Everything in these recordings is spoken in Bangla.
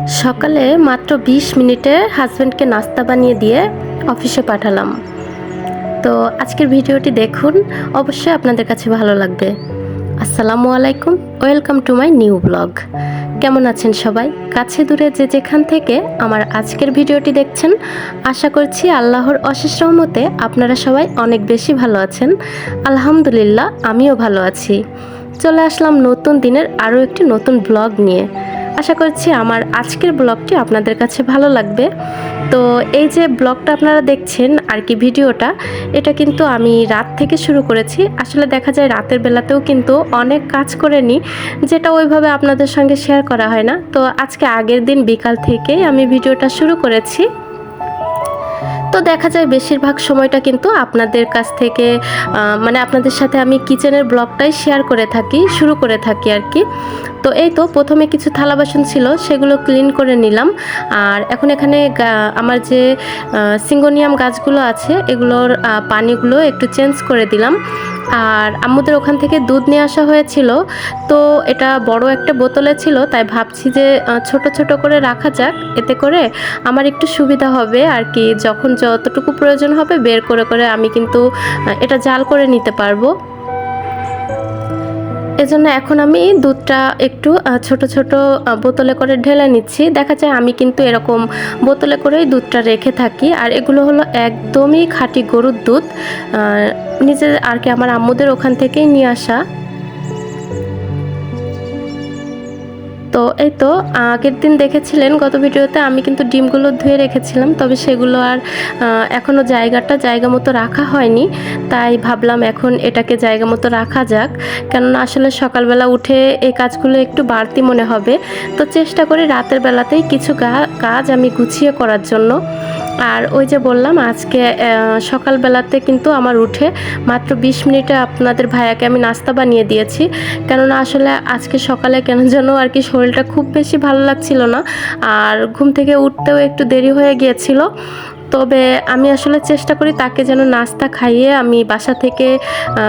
সকালে মাত্র ২০ মিনিটে হাজব্যান্ডকে নাস্তা বানিয়ে দিয়ে অফিসে পাঠালাম। তো আজকের ভিডিওটি দেখুন, অবশ্যই আপনাদের কাছে ভালো লাগবে। আসসালামু আলাইকুম, welcome to my new blog. কেমন আছেন সবাই? কাছে দূরে যে যেখান থেকে আমার আজকের ভিডিওটি দেখছেন, আশা করছি আল্লাহর অশেষ রহমতে আপনারা সবাই অনেক বেশি ভালো আছেন। আলহামদুলিল্লাহ, আমিও ভালো আছি। চলে আসলাম নতুন দিনের আরও একটি নতুন ব্লগ নিয়ে। আশা করছি আমার আজকের ব্লগটি আপনাদের কাছে ভালো লাগবে। তো এই যে ব্লগটা আপনারা দেখছেন আর কি, ভিডিওটা, এটা কিন্তু আমি রাত থেকে শুরু করেছি। আসলে দেখা যায় রাতের বেলাতেও কিন্তু অনেক কাজ করে নিই, যেটা ওইভাবে আপনাদের সঙ্গে শেয়ার করা হয় না। তো আজকে আগের দিন বিকাল থেকেই আমি ভিডিওটা শুরু করেছি। তো দেখা যায় বেশিরভাগ সময়টা কিন্তু আপনাদের কাছ থেকে আপনাদের সাথে আমি কিচেনের ব্লগটাই শেয়ার করে থাকি, শুরু করে থাকি আর কি। তো এই তো প্রথমে কিছু থালা বাসন ছিল, সেগুলো ক্লিন করে নিলাম। আর এখন এখানে আমার যে সিঙ্গোনিয়াম গাছগুলো আছে, এগুলোর পানিগুলো একটু চেঞ্জ করে দিলাম। আর আম্মুদের ওখান থেকে দুধ নিয়ে আসা হয়েছিল, তো এটা বড় একটা বোতলে ছিল, তাই ভাবছি যে ছোট ছোট করে রাখা যাক, এতে করে আমার একটু সুবিধা হবে আর কি। যখন যতটুকু প্রয়োজন হবে বের করে করে আমি কিন্তু এটা জাল করে নিতে পারবো। এজন্য এখন আমি দুধটা একটু ছোট ছোট বোতলে করে ঢেলে নিচ্ছি। দেখা যায় আমি কিন্তু এরকম বোতলে করেই দুধটা রেখে থাকি। আর এগুলো হলো একদমই খাঁটি গরুর দুধ, নিজে আর কি আমার আম্মুদের ওখান থেকেই নিয়ে আসা। তো এই তো আগের দিন দেখেছিলেন গত ভিডিওতে আমি কিন্তু ডিমগুলো ধুয়ে রেখেছিলাম, তবে সেগুলো আর এখনও জায়গা মতো রাখা হয়নি। তাই ভাবলাম এখন এটাকে জায়গা মতো রাখা যাক, কেননা আসলে সকালবেলা উঠে এই কাজগুলো একটু বাড়তি মনে হবে। তো চেষ্টা করি রাতের বেলাতেই কিছু কাজ আমি গুছিয়ে করার জন্য। আর ওই যে বললাম, আজকে সকালবেলাতে কিন্তু আমার উঠে মাত্র ২০ মিনিটে আপনাদের ভাইয়াকে আমি নাস্তা বানিয়ে দিয়েছি। কেননা আসলে আজকে সকালে কেন যেন আর কি শরীরটা খুব বেশি ভালো লাগছিল না, আর ঘুম থেকে উঠতেও একটু দেরি হয়ে গিয়েছিল। তবে আমি আসলে চেষ্টা করি তাকে যেন নাস্তা খাইয়ে আমি বাসা থেকে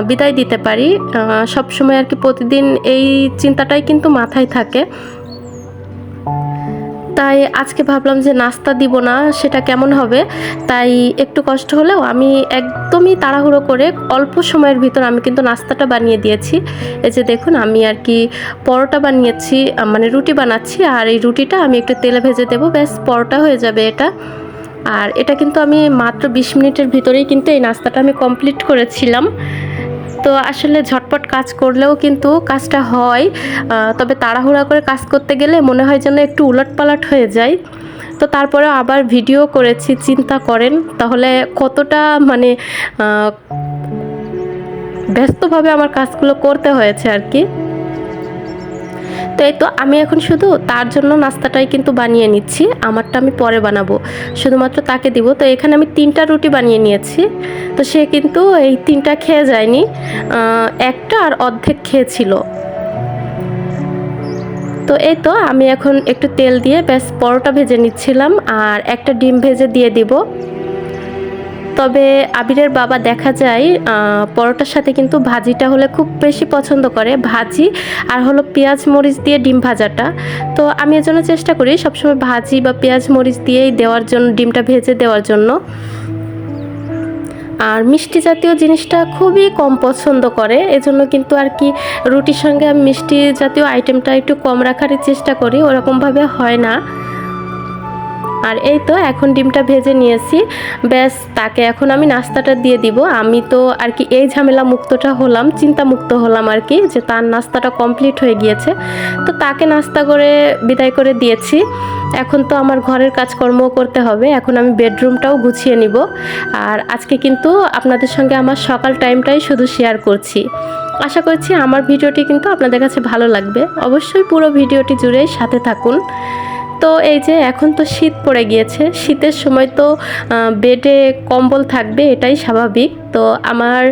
বিদায় দিতে পারি। সব সময় আর কি প্রতিদিন এই চিন্তাটাই কিন্তু মাথায় থাকে। তাই আজকে ভাবলাম যে নাস্তা দিব না, সেটা কেমন হবে। তাই একটু কষ্ট হলেও আমি একদমই তাড়াহুড়ো করে অল্প সময়ের ভিতর আমি কিন্তু নাস্তাটা বানিয়ে দিয়েছি। এই যে দেখুন, আমি আর কি পরোটা বানিয়েছি, রুটি বানাচ্ছি। আর এই রুটিটা আমি একটু তেলে ভেজে দেবো, ব্যাস পরোটা হয়ে যাবে এটা। আর এটা কিন্তু আমি মাত্র ২০ মিনিটের ভিতরেই কিন্তু এই নাস্তাটা আমি কমপ্লিট করেছিলাম। তো আসলে ঝটপট কাজ করলেও কিন্তু কাজটা হয়, তবে তাড়াহুড়া করে কাজ করতে গেলে মনে হয় যেন একটু উলটপালট হয়ে যায়। তো তারপরে আবার ভিডিও করেছি, চিন্তা করেন তাহলে কতটা ব্যস্তভাবে আমার কাজগুলো করতে হয়েছে আর কি। তো এই তো আমি এখন শুধু তার জন্য নাস্তাটাই কিন্তু বানিয়ে নিচ্ছি, আমারটা আমি পরে বানাবো, শুধুমাত্র তাকে দিব। তো এখানে আমি 3টা রুটি বানিয়ে নিয়েছি। তো সে কিন্তু এই 3টা খেয়ে যায়নি, একটা আর অর্ধেক খেয়েছিল। তো এই তো আমি এখন একটু তেল দিয়ে ব্যাস পরোটা ভেজে নিচ্ছিলাম, আর একটা ডিম ভেজে দিয়ে দিব। তবে আবিরের বাবা দেখা যায় পরোটার সাথে কিন্তু ভাজিটা হলে খুব বেশি পছন্দ করে, ভাজি আর হলো পেঁয়াজ মরিচ দিয়ে ডিম ভাজাটা। তো আমি এর জন্য চেষ্টা করি সবসময় ভাজি বা পেঁয়াজ মরিচ দিয়েই দেওয়ার জন্য, ডিমটা ভেজে দেওয়ার জন্য। আর মিষ্টি জাতীয় জিনিসটা খুবই কম পছন্দ করে, এজন্য কিন্তু আর কি রুটির সঙ্গে আমি মিষ্টি জাতীয় আইটেমটা একটু কম রাখারই চেষ্টা করি, ওরকমভাবে হয় না। আর এই তো এখন ডিমটা ভেজে নিয়েছি, ব্যাস তাকে এখন আমি নাস্তাটা দিয়ে দিব। আমি তো আর কি এই ঝামেলা মুক্তটা হলাম, চিন্তা মুক্ত হলাম আর কি, যে তার নাস্তাটা কমপ্লিট হয়ে গিয়েছে। তো তাকে নাস্তা করে বিদায় করে দিয়েছি। এখন তো আমার ঘরের কাজকর্মও করতে হবে, এখন আমি বেডরুমটাও গুছিয়ে নিব। আর আজকে কিন্তু আপনাদের সঙ্গে আমার সকাল টাইমটাই শুধু শেয়ার করছি। আশা করছি আমার ভিডিওটি কিন্তু আপনাদের কাছে ভালো লাগবে, অবশ্যই পুরো ভিডিওটি জুড়েই সাথে থাকুন। তো এই যে এখন তো শীত পড়ে গিয়েছে, শীতের সময় তো বেডে কম্বল থাকবে, এটাই স্বাভাবিক। তো আমার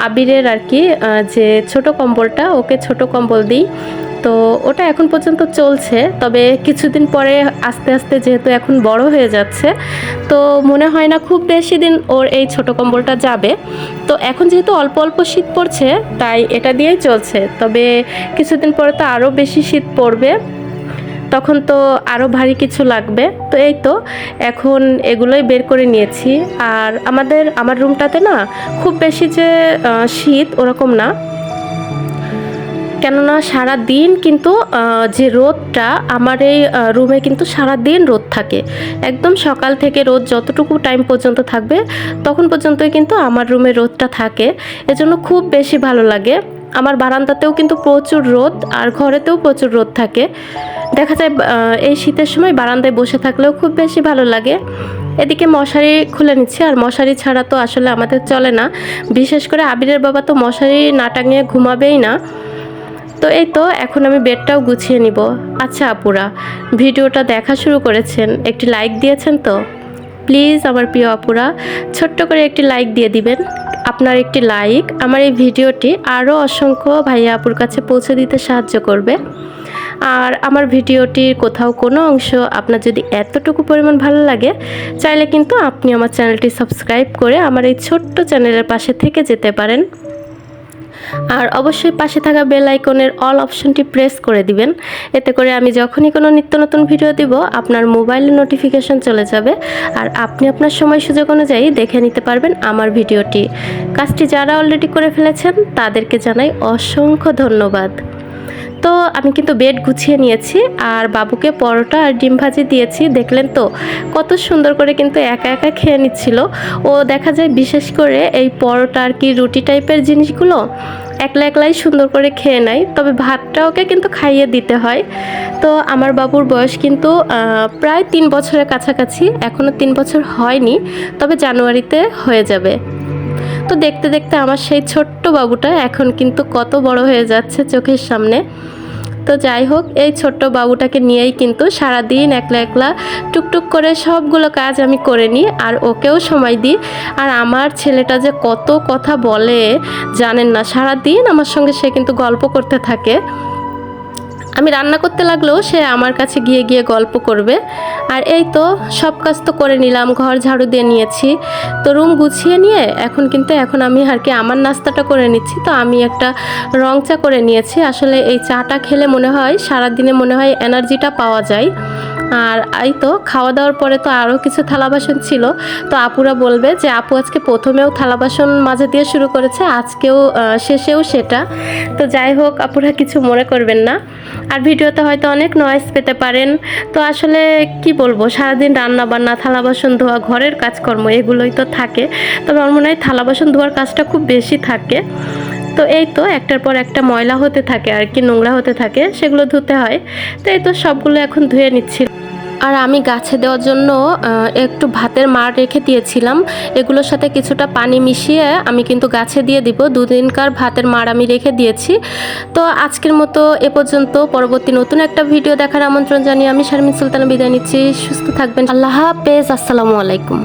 আবিরের আর কি যে ছোট কম্বলটা, ওকে ছোট কম্বল দিই। তো ওটা এখন পর্যন্ত চলছে, তবে কিছুদিন পরে আস্তে আস্তে যেহেতু এখন বড় হয়ে যাচ্ছে, তো মনে হয় না খুব বেশি দিন ওর এই ছোট কম্বলটা যাবে। তো এখন যেহেতু অল্প অল্প শীত পড়ছে, তাই এটা দিয়েই চলছে। তবে কিছুদিন পরে তো আরও বেশি শীত পড়বে। তখন তো আরও ভারী কিছু লাগবে। তো এই তো এখন এগুলোই বের করে নিয়েছি। আর আমার রুমটাতে না খুব বেশি যে শীত ওরকম না, কেননা সারা দিন কিন্তু যে রোদটা আমার এই রুমে কিন্তু সারা দিন রোদ থাকে, একদম সকাল থেকে রোদ যতটুকু টাইম পর্যন্ত থাকবে তখন পর্যন্তই কিন্তু আমার রুমে রোদটা থাকে, এজন্য খুব বেশি ভালো লাগে। আমার বারান্দাতেও কিন্তু প্রচুর রোদ আর ঘরেতেও প্রচুর রোদ থাকে। দেখা যায় এই শীতের সময় বারান্দায় বসে থাকলেও খুব বেশি ভালো লাগে। এদিকে মশারি খুলে নিচ্ছি, আর মশারি ছাড়া তো আসলে আমাদের চলে না, বিশেষ করে আবিরের বাবা তো মশারি না টাঙিয়ে ঘুমাবেই না। তো এই তো এখন আমি বেডটাও গুছিয়ে নিব। আচ্ছা আপুরা, ভিডিওটা দেখা শুরু করেছেন, একটি লাইক দিয়েছেন তো? প্লিজ আমার প্রিয় আপুরা ছোট্ট করে একটি লাইক দিয়ে দিবেন। আপনার একটি লাইক আমার এই ভিডিওটি আরও অসংখ্য ভাইয়া আপুর কাছে পৌঁছে দিতে সাহায্য করবে। আর আমার ভিডিওটির কোথাও কোনো অংশ আপনার যদি এতটুকু পরিমাণ ভালো লাগে, চাইলে কিন্তু আপনি আমার চ্যানেলটি সাবস্ক্রাইব করে আমার এই ছোট্ট চ্যানেলের পাশে থেকে যেতে পারেন। আর অবশ্যই পাশে থাকা বেল আইকনের অল অপশনটি প্রেস করে দিবেন, এতে করে আমি যখনই কোনো নিত্য নতুন ভিডিও দিব আপনার মোবাইলে নোটিফিকেশন চলে যাবে, আর আপনি আপনার সময় সুযোগ অনুযায়ী দেখে নিতে পারবেন আমার ভিডিওটি। কাজটি যারা অলরেডি করে ফেলেছেন তাদেরকে জানাই অসংখ্য ধন্যবাদ। তো আমি কিন্তু বেড গুছিয়ে নিয়েছি, আর বাবুকে পরোটা আর ডিম ভাজি দিয়েছি। দেখলেন তো কত সুন্দর করে কিন্তু একা একা খেয়ে নিচ্ছিল ও। দেখা যায় বিশেষ করে এই পরোটা আর কি রুটি টাইপের জিনিসগুলো একলা একলাই সুন্দর করে খেয়ে নেয়, তবে ভাতটা ওকে কিন্তু খাইয়ে দিতে হয়। তো আমার বাবুর বয়স কিন্তু প্রায় 3 বছরের কাছাকাছি, এখনও 3 বছর হয়নি, তবে জানুয়ারিতে হয়ে যাবে। তো দেখতে দেখতে আমার সেই ছোট্ট বাবুটা এখন কিন্তু কত বড় হয়ে যাচ্ছে চোখের সামনে। তো যাই হোক, এই ছোট্ট বাবুটাকে নিয়েই কিন্তু সারাদিন একলা একলা টুকটুক করে সবগুলো কাজ আমি করে নিই, আর ওকেও সময় দিই। আর আমার ছেলেটা যে কত কথা বলে জানেন না, সারাদিন আমার সঙ্গে সে কিন্তু গল্প করতে থাকে। আমি রান্না করতে লাগলেও সে আমার কাছে গিয়ে গিয়ে গল্প করবে। আর এই তো সব কাজ তো করে নিলাম, ঘর ঝাড়ু দিয়ে নিয়েছি, তো রুম গুছিয়ে নিয়ে এখন আমি আর কি আমার নাস্তাটা করে নিচ্ছি। তো আমি একটা রং চা করে নিয়েছি। আসলে এই চাটা খেলে মনে হয় সারাদিনে মনে হয় এনার্জিটা পাওয়া যায়। আর এই তো খাওয়া দাওয়ার পরে তো আরও কিছু থালা বাসন ছিল, তো আপুরা বলবে যে আপু আজকে প্রথমেও থালা বাসন মাজা দিয়ে শুরু করেছে, আজকেও শেষেও সেটা। তো যাই হোক আপুরা কিছু মনে করবেন না। আর ভিডিওতে হয়তো অনেক নয়েজ পেতে পারেন, তো আসলে কি বলবো, সারাদিন রান্না বান্না, থালা বাসন ধোয়া, ঘরের কাজকর্ম এগুলোই তো থাকে। তবে আমার মনে হয় থালা বাসন ধোয়ার কাজটা খুব বেশি থাকে। তো এই তো একটার পর একটা ময়লা হতে থাকে আর কি, নোংরা হতে থাকে, সেগুলো ধুতে হয়। তো এই তো সবগুলো এখন ধুয়ে নিচ্ছি। আর আমি গাছে দেওয়ার জন্য একটু ভাতের মাড় রেখে দিয়েছিলাম, এগুলোর সাথে কিছুটা পানি মিশিয়ে আমি কিন্তু গাছে দিয়ে দিব। 2 দিনকার ভাতের মাড় আমি রেখে দিয়েছি। তো আজকের মতো এ পর্যন্ত। পরবর্তী নতুন একটা ভিডিও দেখার আমন্ত্রণ জানিয়ে আমি শারমিন সুলতানা বিদায় নিচ্ছি। সুস্থ থাকবেন, আল্লাহ হাফেজ, আসসালামু আলাইকুম।